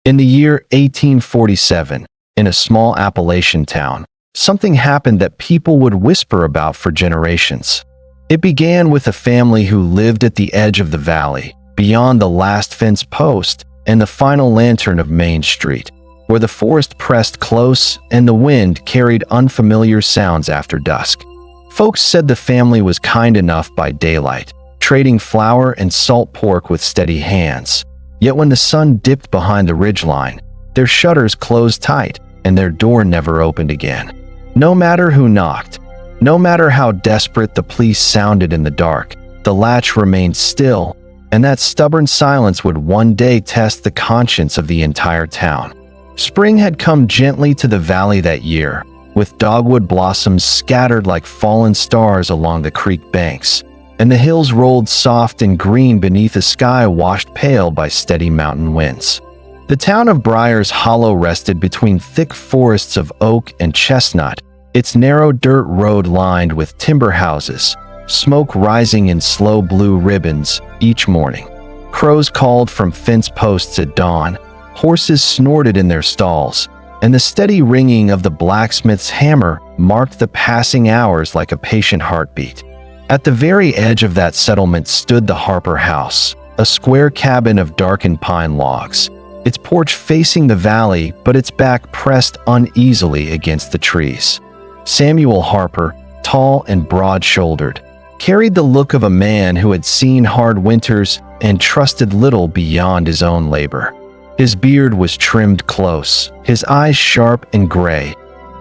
In the year 1847, in a small Appalachian town, something happened that people would whisper about for generations. It began with a family who lived at the edge of the valley, beyond the last fence post and the final lantern of Main Street, where the forest pressed close and the wind carried unfamiliar sounds after dusk. Folks said the family was kind enough by daylight, trading flour and salt pork with steady hands. Yet when the sun dipped behind the ridgeline, their shutters closed tight and their door never opened again. No matter who knocked, no matter how desperate the police sounded in the dark, the latch remained still, and that stubborn silence would one day test the conscience of the entire town. Spring had come gently to the valley that year, with dogwood blossoms scattered like fallen stars along the creek banks, and the hills rolled soft and green beneath a sky washed pale by steady mountain winds. The town of Briars Hollow rested between thick forests of oak and chestnut, its narrow dirt road lined with timber houses, smoke rising in slow blue ribbons each morning. Crows called from fence posts at dawn, horses snorted in their stalls, and the steady ringing of the blacksmith's hammer marked the passing hours like a patient heartbeat. At the very edge of that settlement stood the Harper house, a square cabin of darkened pine logs, its porch facing the valley but its back pressed uneasily against the trees. Samuel Harper, tall and broad-shouldered, carried the look of a man who had seen hard winters and trusted little beyond his own labor. His beard was trimmed close, his eyes sharp and gray,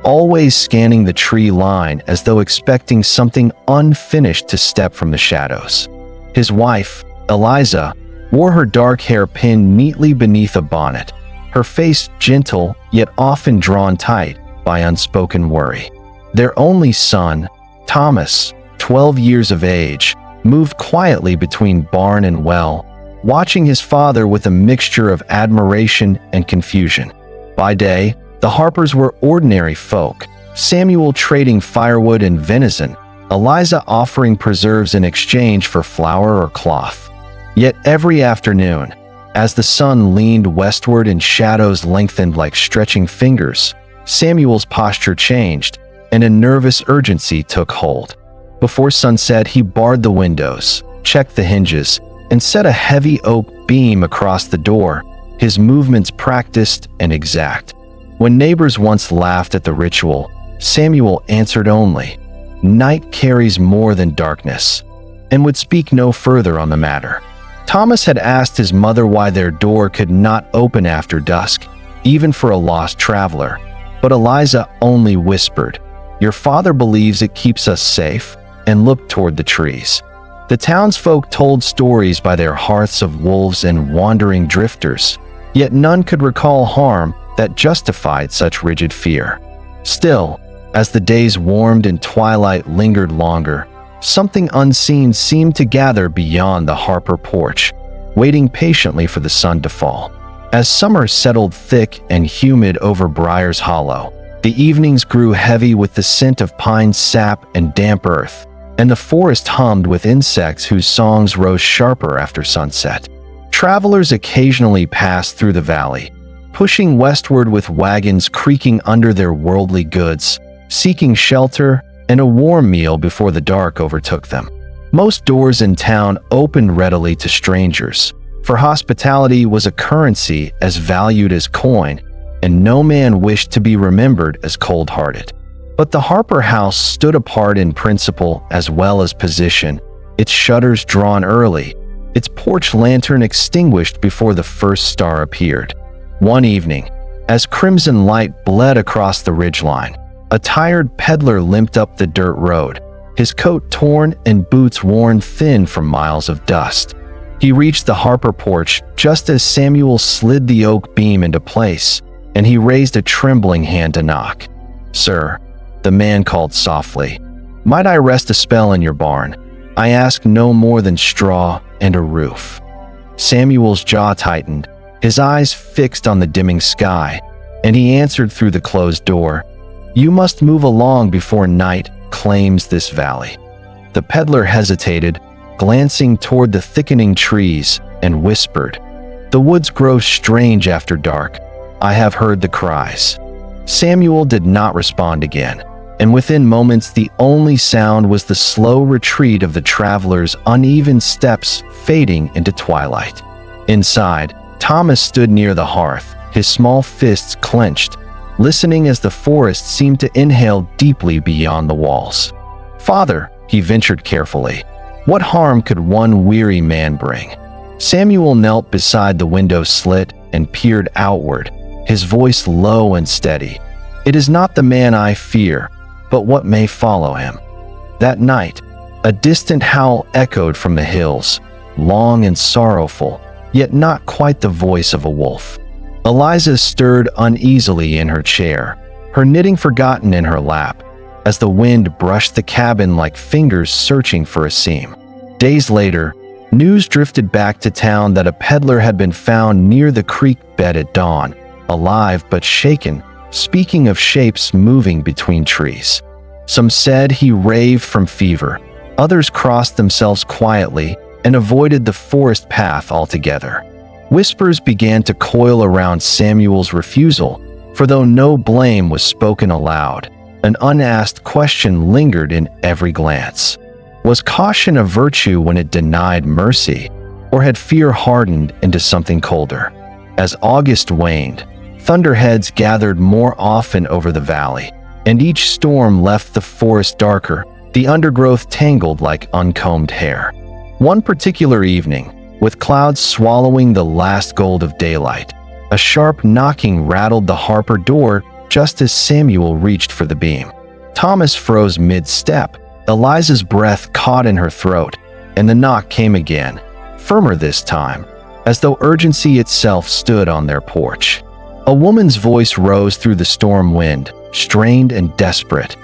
always scanning the tree line as though expecting something unfinished to step from the shadows. His wife, Eliza, wore her dark hair pinned neatly beneath a bonnet, her face gentle yet often drawn tight by unspoken worry. Their only son, Thomas, 12 years of age, moved quietly between barn and well, watching his father with a mixture of admiration and confusion. By day, the Harpers were ordinary folk, Samuel trading firewood and venison, Eliza offering preserves in exchange for flour or cloth. Yet every afternoon, as the sun leaned westward and shadows lengthened like stretching fingers, Samuel's posture changed, and a nervous urgency took hold. Before sunset, he barred the windows, checked the hinges, and set a heavy oak beam across the door, his movements practiced and exact. When neighbors once laughed at the ritual, Samuel answered only, "Night carries more than darkness," and would speak no further on the matter. Thomas had asked his mother why their door could not open after dusk, even for a lost traveler, but Eliza only whispered, "Your father believes it keeps us safe," and looked toward the trees. The townsfolk told stories by their hearths of wolves and wandering drifters, yet none could recall harm that justified such rigid fear. Still, as the days warmed and twilight lingered longer, something unseen seemed to gather beyond the Harper porch, waiting patiently for the sun to fall. As summer settled thick and humid over Briars Hollow, the evenings grew heavy with the scent of pine sap and damp earth, and the forest hummed with insects whose songs rose sharper after sunset. Travelers occasionally passed through the valley, pushing westward with wagons creaking under their worldly goods, seeking shelter and a warm meal before the dark overtook them. Most doors in town opened readily to strangers, for hospitality was a currency as valued as coin, and no man wished to be remembered as cold-hearted. But the Harper house stood apart in principle as well as position, its shutters drawn early, its porch lantern extinguished before the first star appeared. One evening, as crimson light bled across the ridgeline, a tired peddler limped up the dirt road, his coat torn and boots worn thin from miles of dust. He reached the Harper porch just as Samuel slid the oak beam into place, and he raised a trembling hand to knock. "Sir," the man called softly, "might I rest a spell in your barn? I ask no more than straw and a roof." Samuel's jaw tightened, his eyes fixed on the dimming sky, and he answered through the closed door, "You must move along before night claims this valley." The peddler hesitated, glancing toward the thickening trees, and whispered, The woods grow strange after dark. I have heard the cries." Samuel did not respond again, and within moments the only sound was the slow retreat of the traveler's uneven steps fading into twilight. Inside, Thomas stood near the hearth, his small fists clenched, listening as the forest seemed to inhale deeply beyond the walls. "Father," he ventured carefully, "what harm could one weary man bring?" Samuel knelt beside the window slit and peered outward, his voice low and steady. "It is not the man I fear, but what may follow him." That night, a distant howl echoed from the hills, long and sorrowful, yet not quite the voice of a wolf. Eliza stirred uneasily in her chair, her knitting forgotten in her lap, as the wind brushed the cabin like fingers searching for a seam. Days later, news drifted back to town that a peddler had been found near the creek bed at dawn, alive but shaken, speaking of shapes moving between trees. Some said he raved from fever, others crossed themselves quietly and avoided the forest path altogether. Whispers began to coil around Samuel's refusal, for though no blame was spoken aloud, an unasked question lingered in every glance. Was caution a virtue when it denied mercy, or had fear hardened into something colder? As August waned, thunderheads gathered more often over the valley, and each storm left the forest darker, the undergrowth tangled like uncombed hair. One particular evening, with clouds swallowing the last gold of daylight, a sharp knocking rattled the Harper door just as Samuel reached for the beam. Thomas froze mid-step, Eliza's breath caught in her throat, and the knock came again, firmer this time, as though urgency itself stood on their porch. A woman's voice rose through the storm wind, strained and desperate.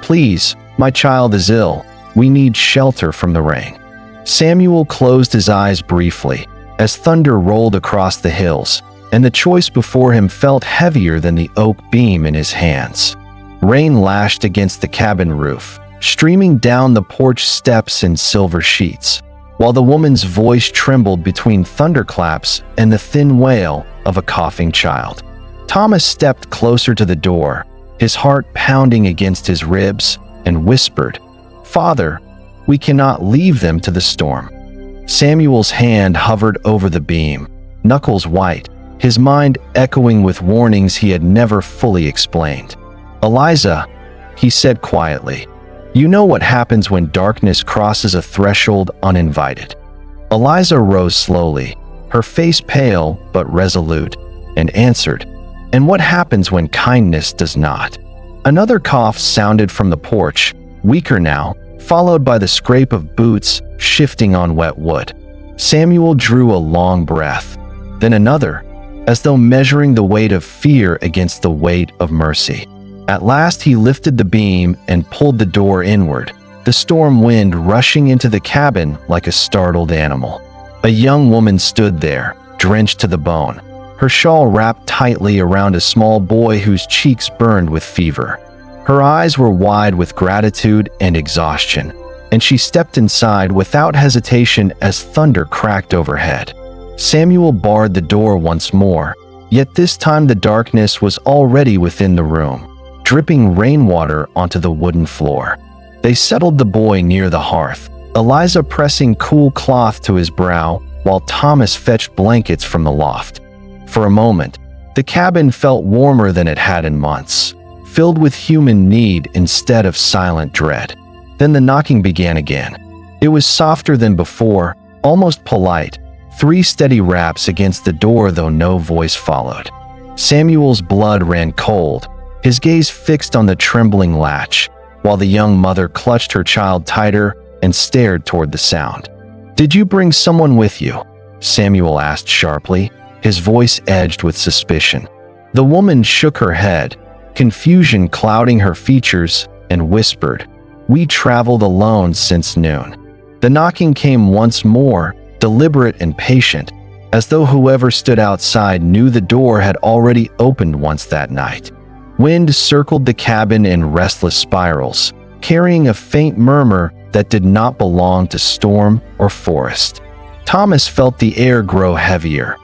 "Please, my child is ill. We need shelter from the rain." Samuel closed his eyes briefly, as thunder rolled across the hills, and the choice before him felt heavier than the oak beam in his hands. Rain lashed against the cabin roof, streaming down the porch steps in silver sheets, while the woman's voice trembled between thunderclaps and the thin wail of a coughing child. Thomas stepped closer to the door, his heart pounding against his ribs, and whispered, "Father, we cannot leave them to the storm." Samuel's hand hovered over the beam, knuckles white, his mind echoing with warnings he had never fully explained. "Eliza," he said quietly, "you know what happens when darkness crosses a threshold uninvited." Eliza rose slowly, her face pale but resolute, and answered, "And what happens when kindness does not?" Another cough sounded from the porch, weaker now, followed by the scrape of boots shifting on wet wood. Samuel drew a long breath, then another, as though measuring the weight of fear against the weight of mercy. At last he lifted the beam and pulled the door inward, the storm wind rushing into the cabin like a startled animal. A young woman stood there, drenched to the bone, her shawl wrapped tightly around a small boy whose cheeks burned with fever. Her eyes were wide with gratitude and exhaustion, and she stepped inside without hesitation as thunder cracked overhead. Samuel barred the door once more, yet this time the darkness was already within the room, dripping rainwater onto the wooden floor. They settled the boy near the hearth, Eliza pressing cool cloth to his brow while Thomas fetched blankets from the loft. For a moment, the cabin felt warmer than it had in months, filled with human need instead of silent dread. Then the knocking began again. It was softer than before, almost polite, 3 steady raps against the door though no voice followed. Samuel's blood ran cold, his gaze fixed on the trembling latch, while the young mother clutched her child tighter and stared toward the sound. "Did you bring someone with you?" Samuel asked sharply, his voice edged with suspicion. The woman shook her head, confusion clouding her features, and whispered, "We traveled alone since noon." The knocking came once more, deliberate and patient, as though whoever stood outside knew the door had already opened once that night. Wind circled the cabin in restless spirals, carrying a faint murmur that did not belong to storm or forest. Thomas felt the air grow heavier,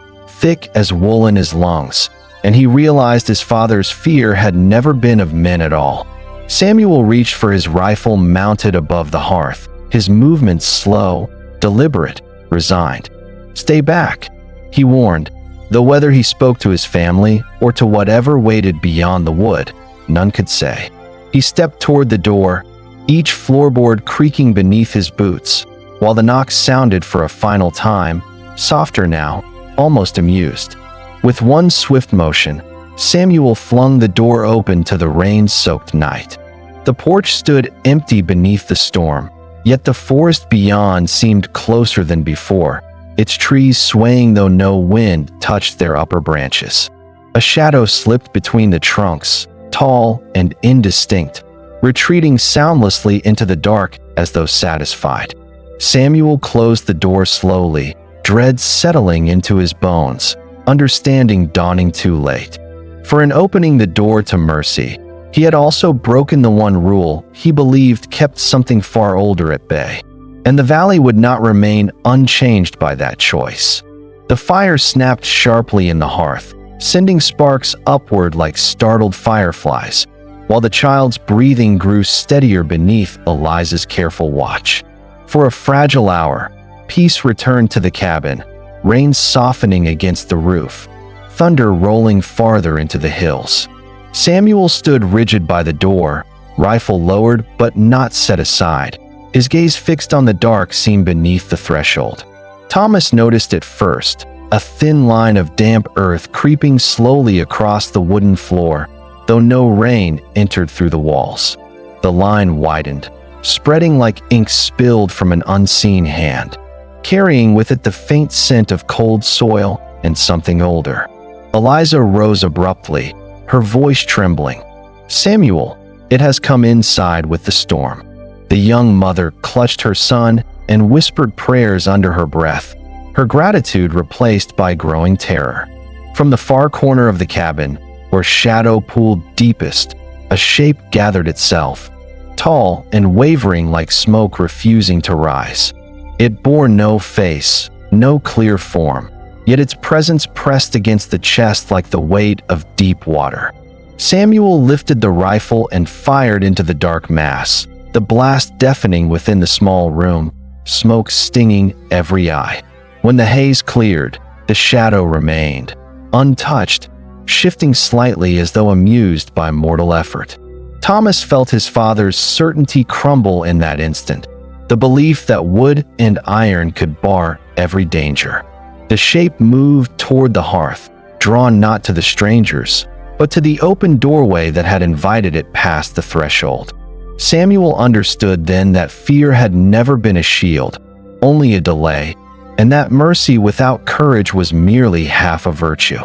thick as wool in his lungs, and he realized his father's fear had never been of men at all. Samuel reached for his rifle mounted above the hearth, his movements slow, deliberate, resigned. "Stay back," he warned, though whether he spoke to his family or to whatever waited beyond the wood, none could say. He stepped toward the door, each floorboard creaking beneath his boots, while the knock sounded for a final time, softer now, almost amused. With one swift motion, Samuel flung the door open to the rain-soaked night. The porch stood empty beneath the storm, yet the forest beyond seemed closer than before, its trees swaying though no wind touched their upper branches. A shadow slipped between the trunks, tall and indistinct, retreating soundlessly into the dark as though satisfied. Samuel closed the door slowly, dread settling into his bones, understanding dawning too late. For in opening the door to mercy, he had also broken the one rule he believed kept something far older at bay. And the valley would not remain unchanged by that choice. The fire snapped sharply in the hearth, sending sparks upward like startled fireflies, while the child's breathing grew steadier beneath Eliza's careful watch. For a fragile hour, peace returned to the cabin, rain softening against the roof, thunder rolling farther into the hills. Samuel stood rigid by the door, rifle lowered but not set aside, his gaze fixed on the dark seam beneath the threshold. Thomas noticed it first, a thin line of damp earth creeping slowly across the wooden floor, though no rain entered through the walls. The line widened, spreading like ink spilled from an unseen hand, carrying with it the faint scent of cold soil and something older. Eliza rose abruptly, her voice trembling. "Samuel, it has come inside with the storm." The young mother clutched her son and whispered prayers under her breath, her gratitude replaced by growing terror. From the far corner of the cabin, where shadow pooled deepest, a shape gathered itself, tall and wavering like smoke refusing to rise. It bore no face, no clear form, yet its presence pressed against the chest like the weight of deep water. Samuel lifted the rifle and fired into the dark mass, the blast deafening within the small room, smoke stinging every eye. When the haze cleared, the shadow remained, untouched, shifting slightly as though amused by mortal effort. Thomas felt his father's certainty crumble in that instant, the belief that wood and iron could bar every danger. The shape moved toward the hearth, drawn not to the strangers, but to the open doorway that had invited it past the threshold. Samuel understood then that fear had never been a shield, only a delay, and that mercy without courage was merely half a virtue.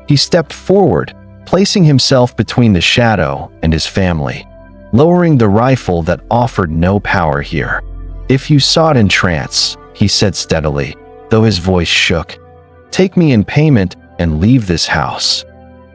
He stepped forward, placing himself between the shadow and his family, lowering the rifle that offered no power here. "If you sought in trance," he said steadily, though his voice shook, "take me in payment and leave this house."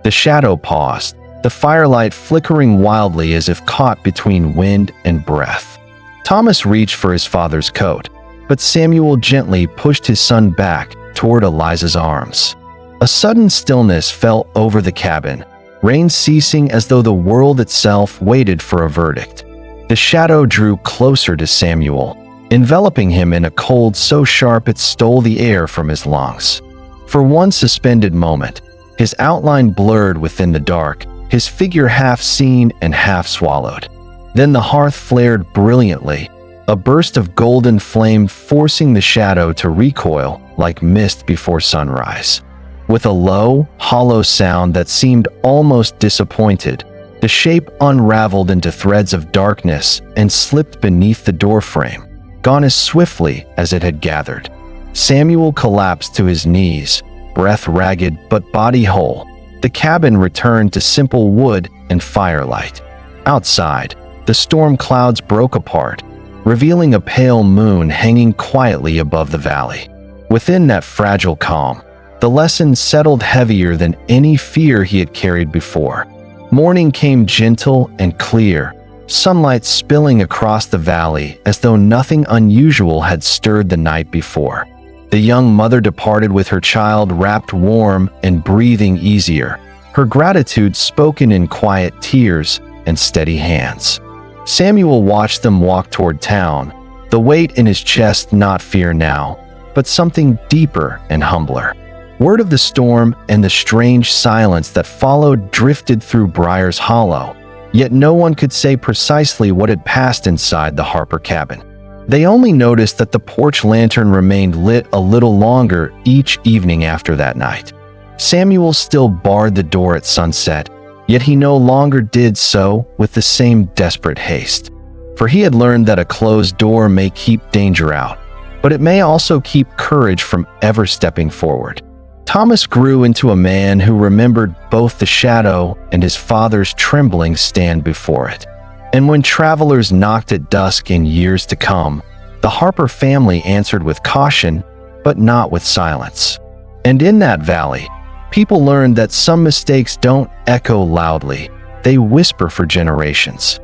The shadow paused, the firelight flickering wildly as if caught between wind and breath. Thomas reached for his father's coat, but Samuel gently pushed his son back toward Eliza's arms. A sudden stillness fell over the cabin, rain ceasing as though the world itself waited for a verdict. The shadow drew closer to Samuel, enveloping him in a cold so sharp it stole the air from his lungs. For one suspended moment, his outline blurred within the dark, his figure half seen and half swallowed. Then the hearth flared brilliantly, a burst of golden flame forcing the shadow to recoil like mist before sunrise. With a low, hollow sound that seemed almost disappointed, the shape unraveled into threads of darkness and slipped beneath the doorframe, gone as swiftly as it had gathered. Samuel collapsed to his knees, breath ragged but body whole. The cabin returned to simple wood and firelight. Outside, the storm clouds broke apart, revealing a pale moon hanging quietly above the valley. Within that fragile calm, the lesson settled heavier than any fear he had carried before. Morning came gentle and clear, sunlight spilling across the valley as though nothing unusual had stirred the night before. The young mother departed with her child wrapped warm and breathing easier, her gratitude spoken in quiet tears and steady hands. Samuel watched them walk toward town, the weight in his chest not fear now, but something deeper and humbler. Word of the storm and the strange silence that followed drifted through Briar's Hollow, yet no one could say precisely what had passed inside the Harper cabin. They only noticed that the porch lantern remained lit a little longer each evening after that night. Samuel still barred the door at sunset, yet he no longer did so with the same desperate haste. For he had learned that a closed door may keep danger out, but it may also keep courage from ever stepping forward. Thomas grew into a man who remembered both the shadow and his father's trembling stand before it. And when travelers knocked at dusk in years to come, the Harper family answered with caution, but not with silence. And in that valley, people learned that some mistakes don't echo loudly, they whisper for generations.